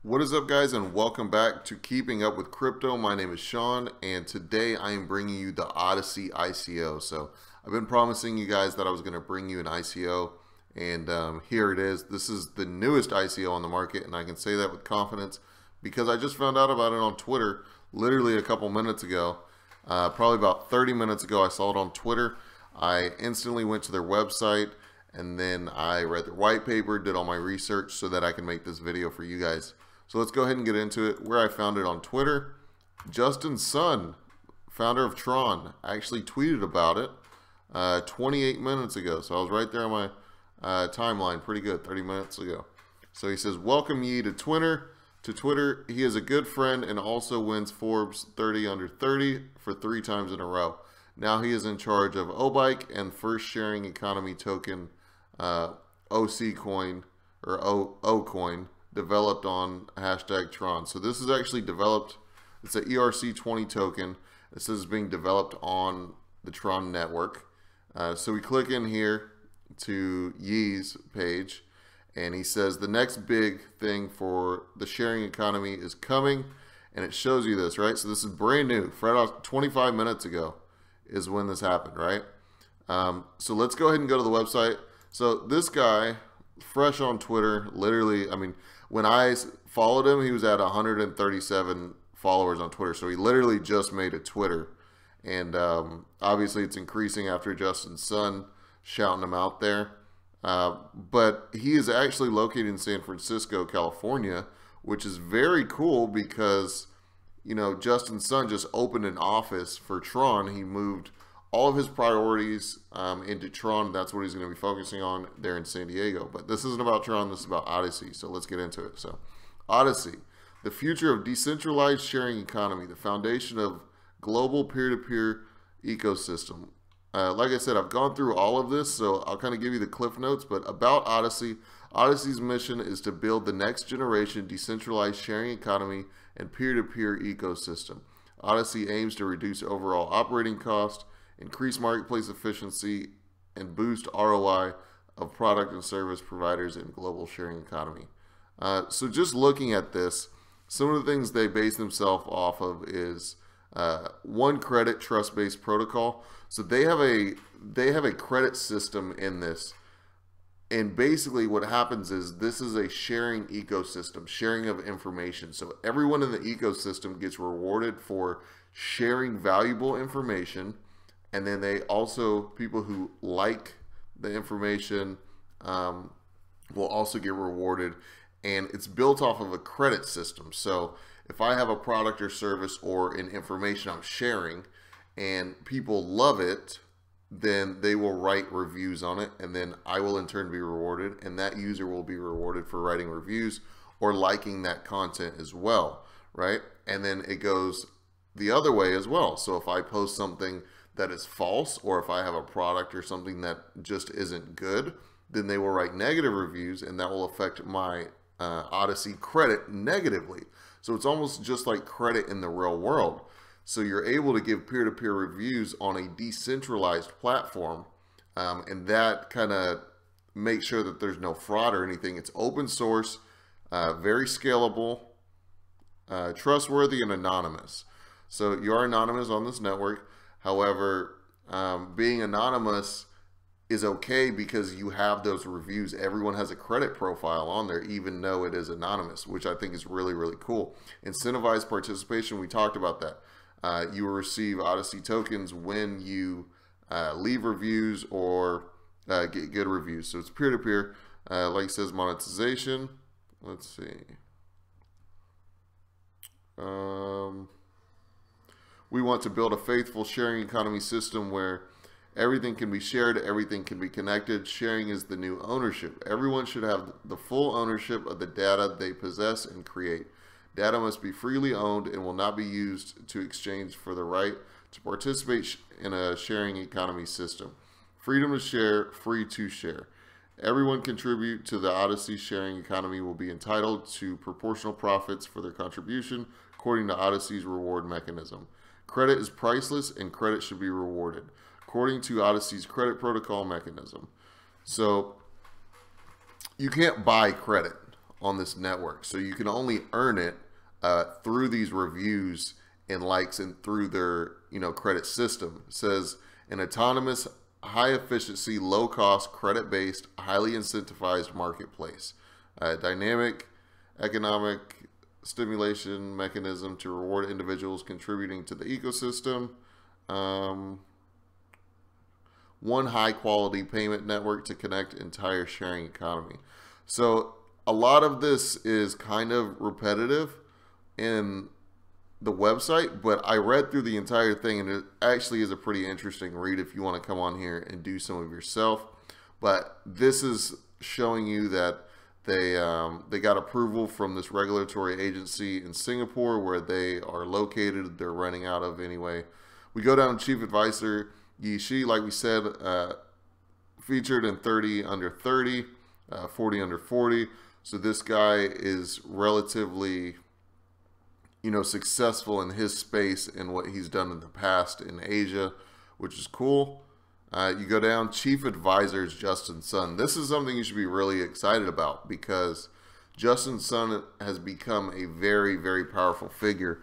What is up, guys, and welcome back to Keeping Up with Crypto. My name is Sean, and today I am bringing you the Odyssey ICO. So I've been promising you guys that I was going to bring you an ICO, and here it is. This is the newest ICO on the market, and I can say that with confidence because I just found out about it on Twitter literally a couple minutes ago. Probably about 30 minutes ago, I saw it on Twitter. I instantly went to their website, and then I read their white paper, did all my research so that I can make this video for you guys. So let's go ahead and get into it. Where I found it on Twitter, Justin Sun, founder of Tron, actually tweeted about it 28 minutes ago. So I was right there on my timeline, pretty good, 30 minutes ago. So he says, "Welcome ye to Twitter. He is a good friend and also wins Forbes 30 under 30 for 3 times in a row. Now he is in charge of Obike and first sharing economy token OC coin or O coin." Developed on #Tron. So this is actually developed, it's an ERC20 token. This is being developed on the Tron network. So we click in here to Yee's page, and he says the next big thing for the sharing economy is coming, and it shows you this, right? So this is brand new. 25 minutes ago is when this happened, right? So let's go ahead and go to the website. So this guy, fresh on Twitter, literally, I mean, when I followed him, he was at 137 followers on Twitter. So he literally just made a Twitter. And obviously it's increasing after Justin Sun shouting him out there. But he is actually located in San Francisco, California, which is very cool because, you know, Justin Sun just opened an office for Tron. He moved all of his priorities into Tron. That's what he's going to be focusing on there in San Diego. But this isn't about Tron, this is about Odyssey. So let's get into it. So Odyssey, the future of decentralized sharing economy, the foundation of global peer-to-peer ecosystem. Like I said, I've gone through all of this, so I'll kind of give you the cliff notes. But about Odyssey, Odyssey's mission is to build the next generation decentralized sharing economy and peer-to-peer ecosystem. Odyssey aims to reduce overall operating cost, increase marketplace efficiency, and boost ROI of product and service providers in global sharing economy. So just looking at this, some of the things they base themselves off of is one, credit trust-based protocol. So they have a credit system in this. And basically what happens is this is a sharing ecosystem, sharing of information. So everyone in the ecosystem gets rewarded for sharing valuable information. And then they also, people who like the information will also get rewarded. And it's built off of a credit system. So if I have a product or service or an information I'm sharing and people love it, then they will write reviews on it. And then I will in turn be rewarded. And that user will be rewarded for writing reviews or liking that content as well, right? And then it goes the other way as well. So if I post something that is false, or if I have a product or something that just isn't good, then they will write negative reviews, and that will affect my Odyssey credit negatively. So it's almost just like credit in the real world. So you're able to give peer-to-peer reviews on a decentralized platform, and that kind of makes sure that there's no fraud or anything. It's open source, very scalable, trustworthy, and anonymous. So you are anonymous on this network. However, being anonymous is okay because you have those reviews. Everyone has a credit profile on there, even though it is anonymous, which I think is really, really cool. Incentivized participation, we talked about that. You will receive Odyssey tokens when you leave reviews or get good reviews. So it's peer-to-peer. Like it says, monetization. Let's see. We want to build a faithful sharing economy system where everything can be shared, everything can be connected. Sharing is the new ownership. Everyone should have the full ownership of the data they possess and create. Data must be freely owned and will not be used to exchange for the right to participate in a sharing economy system. Freedom to share, free to share. Everyone contribute to the Odyssey sharing economy will be entitled to proportional profits for their contribution according to Odyssey's reward mechanism. Credit is priceless and credit should be rewarded according to Odyssey's credit protocol mechanism. So you can't buy credit on this network. So you can only earn it through these reviews and likes and through their credit system. It says an autonomous, high efficiency, low cost, credit based, highly incentivized marketplace. Dynamic economic stimulation mechanism to reward individuals contributing to the ecosystem. One high quality payment network to connect entire sharing economy. So a lot of this is kind of repetitive in the website, but I read through the entire thing and it actually is a pretty interesting read if you want to come on here and do some of yourself. But this is showing you that they got approval from this regulatory agency in Singapore where they are located. They're running out of anyway. We go down to Chief Advisor Yi Shi, like we said, featured in 30 under 30, 40 under 40. So this guy is relatively successful in his space and what he's done in the past in Asia, which is cool. You go down, Chief Advisor is Justin Sun. This is something you should be really excited about because Justin Sun has become a very, very powerful figure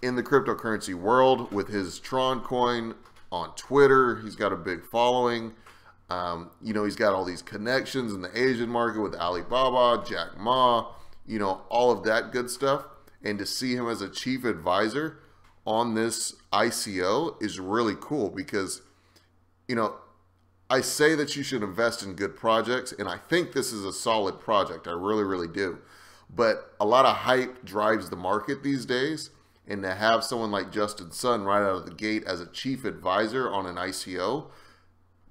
in the cryptocurrency world with his Tron coin on Twitter. He's got a big following. He's got all these connections in the Asian market with Alibaba, Jack Ma, all of that good stuff. And to see him as a chief advisor on this ICO is really cool because, I say that you should invest in good projects, and I think this is a solid project. I really, really do. But a lot of hype drives the market these days, and to have someone like Justin Sun right out of the gate as a chief advisor on an ICO,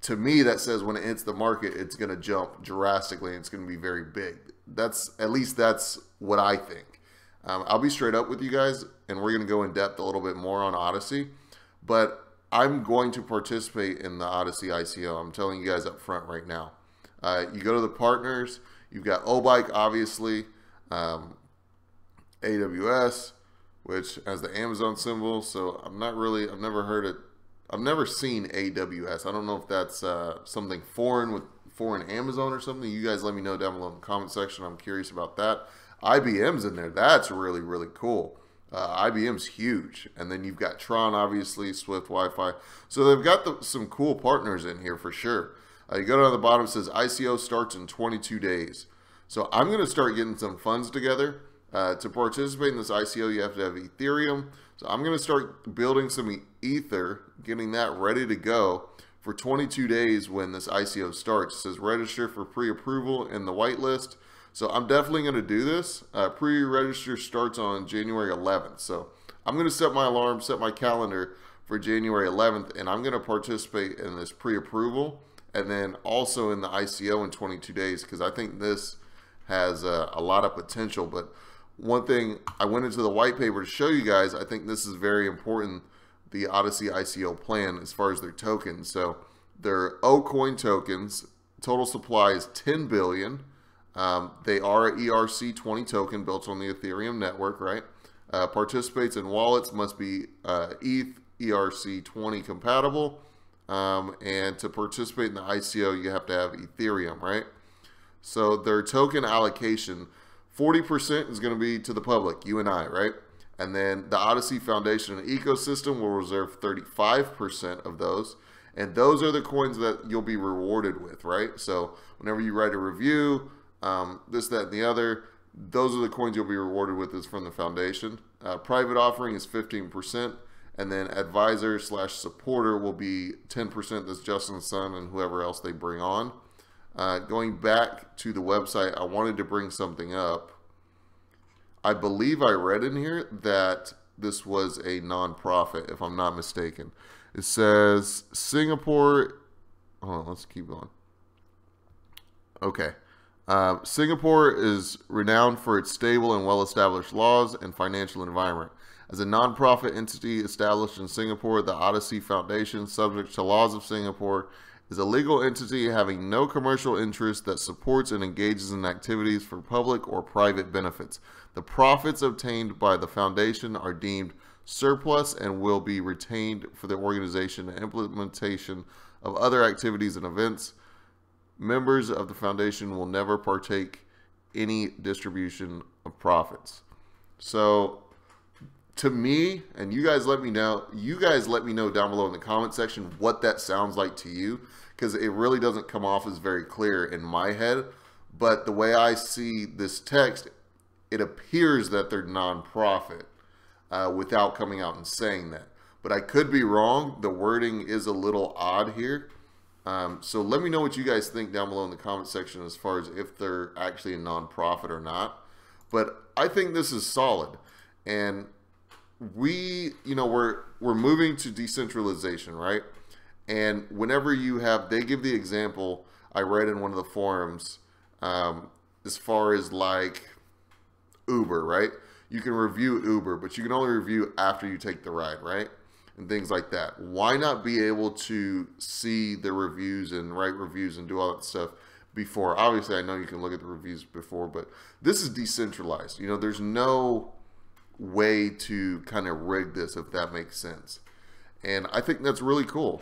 to me, that says when it hits the market, it's going to jump drastically and it's going to be very big. At least that's what I think. I'll be straight up with you guys, and we're going to go in depth a little bit more on Odyssey, but I'm going to participate in the Odyssey ICO. I'm telling you guys up front right now. You go to the partners, you've got Obike, obviously, AWS, which has the Amazon symbol. So I've never heard it. I've never seen AWS. I don't know if that's something foreign with foreign Amazon or something. You guys let me know down below in the comment section. I'm curious about that. IBM's in there. That's really, really cool. IBM's huge. And then you've got Tron, obviously, Swift Wi-Fi. So they've got some cool partners in here for sure. You go down to the bottom, it says ICO starts in 22 days. So I'm going to start getting some funds together. To participate in this ICO, you have to have Ethereum. So I'm going to start building some Ether, getting that ready to go for 22 days when this ICO starts. It says register for pre-approval in the whitelist. So I'm definitely going to do this. Pre-register starts on January 11th. So I'm going to set my alarm, set my calendar for January 11th, and I'm going to participate in this pre-approval and then also in the ICO in 22 days because I think this has a lot of potential. But one thing, I went into the white paper to show you guys, I think this is very important, the Odyssey ICO plan as far as their tokens. So their O-Coin tokens, total supply is 10 billion. They are an ERC20 token built on the Ethereum network, right? Participates in wallets must be ETH ERC20 compatible. And to participate in the ICO, you have to have Ethereum, right? So their token allocation, 40% is going to be to the public, you and I, right? And then the Odyssey Foundation and ecosystem will reserve 35% of those. And those are the coins that you'll be rewarded with, right? So whenever you write a review, this, that, and the other, those are the coins you'll be rewarded with is from the foundation. Private offering is 15%. And then advisor / supporter will be 10%. That's Justin Sun and whoever else they bring on. Going back to the website, I wanted to bring something up. I believe I read in here that this was a non-profit, if I'm not mistaken. It says Singapore. Hold on, let's keep going. Okay. Singapore is renowned for its stable and well-established laws and financial environment. As a non-profit entity established in Singapore, the Odyssey Foundation, subject to laws of Singapore, is a legal entity having no commercial interest that supports and engages in activities for public or private benefits. The profits obtained by the foundation are deemed surplus and will be retained for the organization and implementation of other activities and events. Members of the foundation will never partake any distribution of profits. So to me, and you guys let me know down below in the comment section what that sounds like to you, because it really doesn't come off as very clear in my head. But the way I see this text, it appears that they're nonprofit without coming out and saying that. But I could be wrong. The wording is a little odd here. So let me know what you guys think down below in the comment section as far as if they're actually a nonprofit or not. But I think this is solid. And we're moving to decentralization, right? And whenever you have, they give the example I read in one of the forums, as far as like Uber, right? You can review Uber, but you can only review after you take the ride, right? And things like that. Why not be able to see the reviews and write reviews and do all that stuff before? Obviously, I know you can look at the reviews before, but this is decentralized. You know, there's no way to kind of rig this, if that makes sense. And I think that's really cool.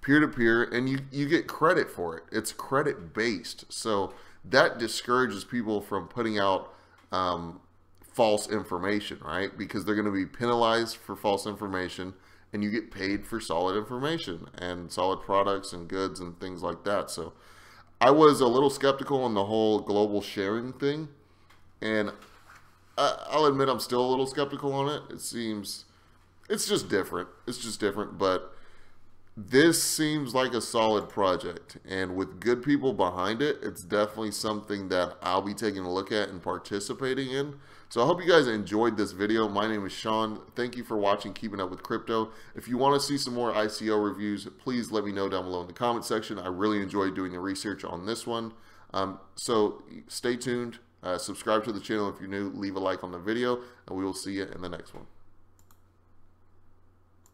Peer-to-peer, and you get credit for it. It's credit-based. So that discourages people from putting out false information, right? Because they're going to be penalized for false information, and you get paid for solid information and solid products and goods and things like that. So I was a little skeptical on the whole global sharing thing, and I'll admit I'm still a little skeptical on it. It seems, it's just different. It's just different, but this seems like a solid project, and with good people behind it, it's definitely something that I'll be taking a look at and participating in. So I hope you guys enjoyed this video. My name is Sean. Thank you for watching Keeping Up with Crypto. If you want to see some more ICO reviews, please let me know down below in the comment section. I really enjoyed doing the research on this one. So stay tuned. Subscribe to the channel if you're new. Leave a like on the video, and we will see you in the next one.